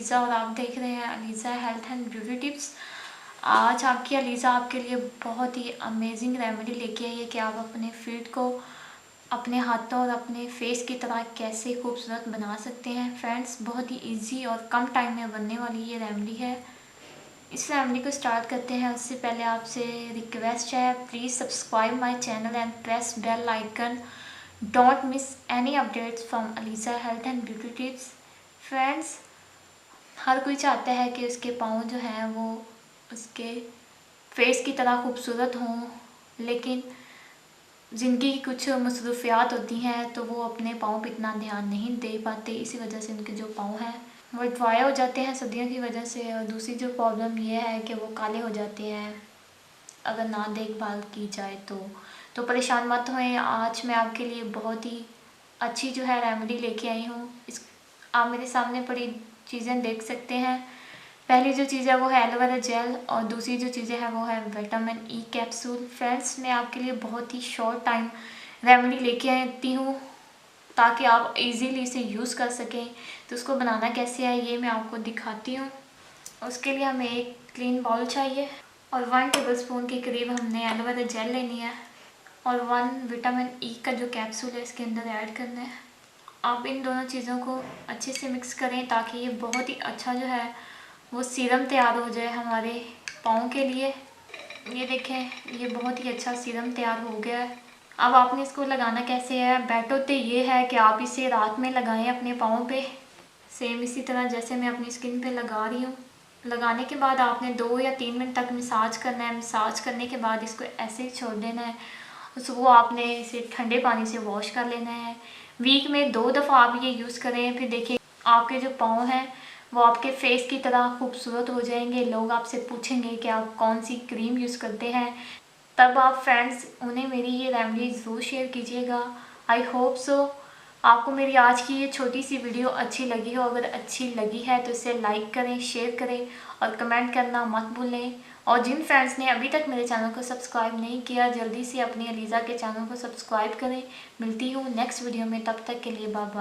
अलीज़ा और आप देख रहे हैं Aliza health and beauty tips. आज आपकी अलीज़ा आपके लिए बहुत ही अमेजिंग रेमेडी लेके आई है कि आप अपने फीट को अपने हाथों और अपने फेस की तरह कैसे खूबसूरत बना सकते हैं। फ्रेंड्स, बहुत ही इजी और कम टाइम में बनने वाली ये रेमेडी है। इस रेमेडी को स्टार्ट करते हैं उससे पहले आपसे रिक्वेस्ट है, please subscribe my channel and press bell icon. Don't miss any updates from Aliza health and beauty tips. Friends, हर कोई चाहता है कि उसके पाँव जो हैं वो उसके फेस की तरह खूबसूरत हों, लेकिन ज़िंदगी की कुछ मसरूफियात होती हैं तो वो अपने पाँव पे इतना ध्यान नहीं दे पाते। इसी वजह से उनके जो पाँव हैं वो ड्राई हो जाते हैं सर्दियों की वजह से। और दूसरी जो प्रॉब्लम ये है कि वो काले हो जाते हैं अगर ना देखभाल की जाए तो परेशान मत होएं। आज मैं आपके लिए बहुत ही अच्छी जो है रेमेडी लेके आई हूँ। इस आप मेरे सामने पड़ी चीज़ें देख सकते हैं। पहली जो चीज़ है वो है एलोवेरा जेल और दूसरी जो चीज़ें हैं वो है विटामिन ई कैप्सूल। फ्रेंड्स, मैं आपके लिए बहुत ही शॉर्ट टाइम रेमेडी लेके आती हूँ ताकि आप इजीली इसे यूज़ कर सकें। तो उसको बनाना कैसे है ये मैं आपको दिखाती हूँ। उसके लिए हमें एक क्लीन बाउल चाहिए और 1 टेबलस्पून के करीब हमने एलोवेरा जेल लेनी है और 1 विटामिन ई का जो कैप्सूल है इसके अंदर ऐड करना है। आप इन दोनों चीज़ों को अच्छे से मिक्स करें ताकि ये बहुत ही अच्छा जो है वो सीरम तैयार हो जाए हमारे पाँव के लिए। ये देखें, ये बहुत ही अच्छा सीरम तैयार हो गया है। अब आपने इसको लगाना कैसे है, बेटर तो ये है कि आप इसे रात में लगाएं अपने पाँव पे, सेम इसी तरह जैसे मैं अपनी स्किन पे लगा रही हूँ। लगाने के बाद आपने 2 या 3 मिनट तक मसाज करना है। मसाज करने के बाद इसको ऐसे ही छोड़ देना है। सुबह आपने इसे ठंडे पानी से वॉश कर लेना है। वीक में 2 दफ़ा आप ये यूज़ करें, फिर देखिए आपके जो पाँव हैं वो आपके फेस की तरह खूबसूरत हो जाएंगे। लोग आपसे पूछेंगे कि आप कौन सी क्रीम यूज़ करते हैं, तब आप फ्रेंड्स उन्हें मेरी ये रेमेडी ज़रूर शेयर कीजिएगा। आई होप सो आपको मेरी आज की ये छोटी सी वीडियो अच्छी लगी हो। अगर अच्छी लगी है तो इसे लाइक करें, शेयर करें और कमेंट करना मत भूलें। और जिन फ्रेंड्स ने अभी तक मेरे चैनल को सब्सक्राइब नहीं किया, जल्दी से अपनी अलीज़ा के चैनल को सब्सक्राइब करें। मिलती हूँ नेक्स्ट वीडियो में, तब तक के लिए बाय बाय।